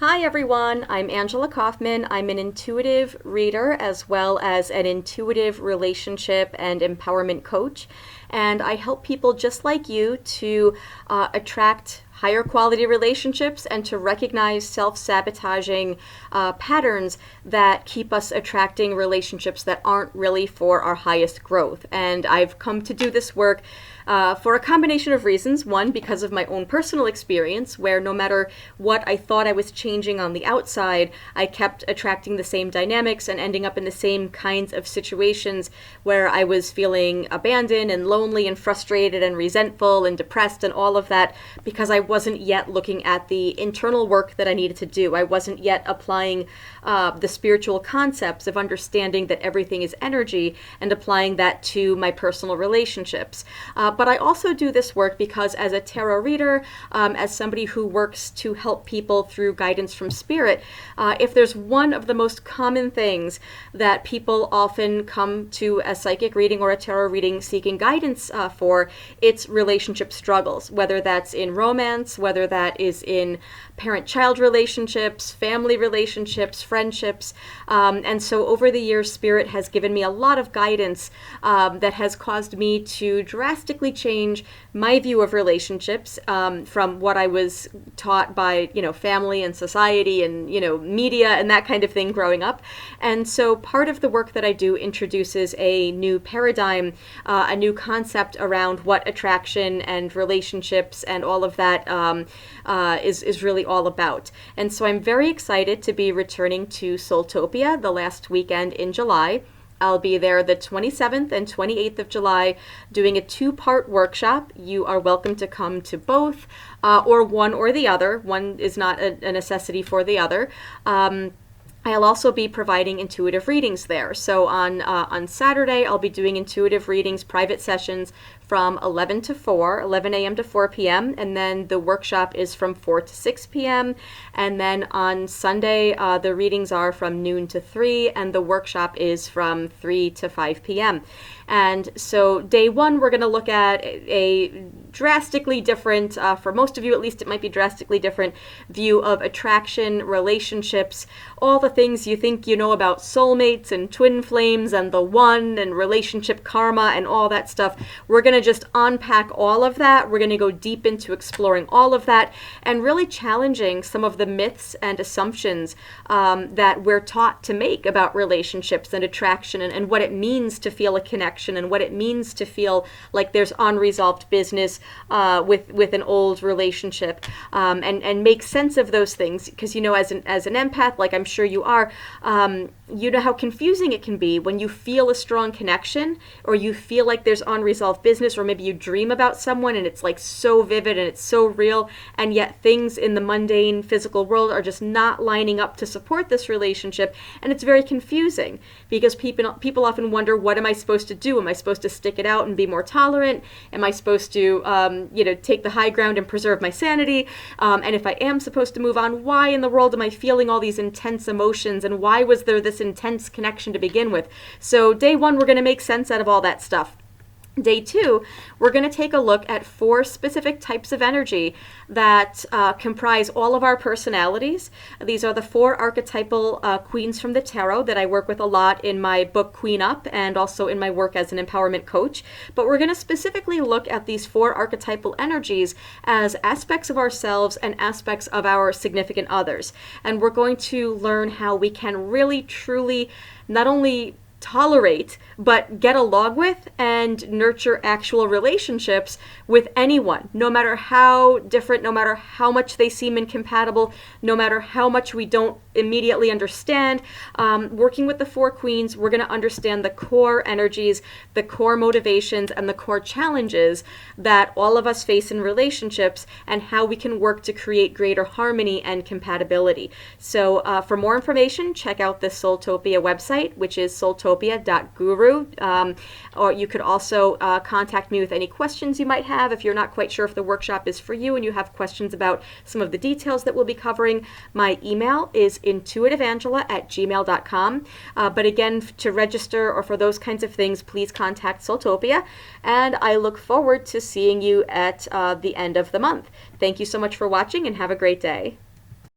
Hi everyone, I'm Angela Kaufman. I'm an intuitive reader as well as an intuitive relationship and empowerment coach. And I help people just like you to attract higher quality relationships and to recognize self-sabotaging patterns that keep us attracting relationships that aren't really for our highest growth. And I've come to do this work for a combination of reasons. One, because of my own personal experience, where no matter what I thought I was changing on the outside, I kept attracting the same dynamics and ending up in the same kinds of situations where I was feeling abandoned and lonely and frustrated and resentful and depressed and all of that because I wasn't yet looking at the internal work that I needed to do. I wasn't yet applying the spiritual concepts of understanding that everything is energy and applying that to my personal relationships. But I also do this work because as a tarot reader, as somebody who works to help people through guidance from spirit, if there's one of the most common things that people often come to a psychic reading or a tarot reading seeking guidance for, it's relationship struggles, whether that's in romance, whether that is in parent-child relationships, family relationships, friendships. And so over the years, Spirit has given me a lot of guidance that has caused me to drastically change my view of relationships from what I was taught by, family and society and, media and that kind of thing growing up. And so part of the work that I do introduces a new paradigm, a new concept around what attraction and relationships and all of that is really all about. And so I'm very excited to be returning to Soultopia the last weekend in July. I'll be there the 27th and 28th of July doing a 2-part workshop. You are welcome to come to both or one or the other. One is not a necessity for the other. I'll also be providing intuitive readings there. So on Saturday, I'll be doing intuitive readings, private sessions from 11 a.m. to 4 p.m. And then the workshop is from 4 to 6 p.m. And then on Sunday, the readings are from noon to 3, and the workshop is from 3 to 5 p.m. And so day one, we're going to look at a drastically different, for most of you at least, it might be drastically different view of attraction, relationships, all the things you think you know about soulmates and twin flames and the one and relationship karma and all that stuff. We're going to just unpack all of that. We're going to go deep into exploring all of that and really challenging some of the myths and assumptions that we're taught to make about relationships and attraction and what it means to feel a connection and what it means to feel like there's unresolved business with an old relationship, and make sense of those things. Because as an empath, like I'm sure you are, you know how confusing it can be when you feel a strong connection or you feel like there's unresolved business, or maybe you dream about someone and it's like so vivid and it's so real, and yet things in the mundane physical world are just not lining up to support this relationship, and it's very confusing because people often wonder, what am I supposed to do? Am I supposed to stick it out and be more tolerant? Am I supposed to take the high ground and preserve my sanity? And if I am supposed to move on, why in the world am I feeling all these intense emotions, and why was there this intense connection to begin with? So day one, we're going to make sense out of all that stuff. Day two, we're going to take a look at 4 specific types of energy that comprise all of our personalities. These are the 4 archetypal queens from the tarot that I work with a lot in my book Queen Up and also in my work as an empowerment coach. But we're going to specifically look at these 4 archetypal energies as aspects of ourselves and aspects of our significant others. And we're going to learn how we can really, truly not only tolerate, but get along with and nurture actual relationships with anyone, no matter how different, no matter how much they seem incompatible, no matter how much we don't immediately understand. Working with the 4 queens, we're going to understand the core energies, the core motivations, and the core challenges that all of us face in relationships, and how we can work to create greater harmony and compatibility. So for more information, check out the Soultopia website, which is soultopia.guru. Or you could also contact me with any questions you might have if you're not quite sure if the workshop is for you and you have questions about some of the details that we'll be covering. My email is intuitiveangela@gmail.com. But again, to register or for those kinds of things, please contact Soultopia. And I look forward to seeing you at the end of the month. Thank you so much for watching and have a great day.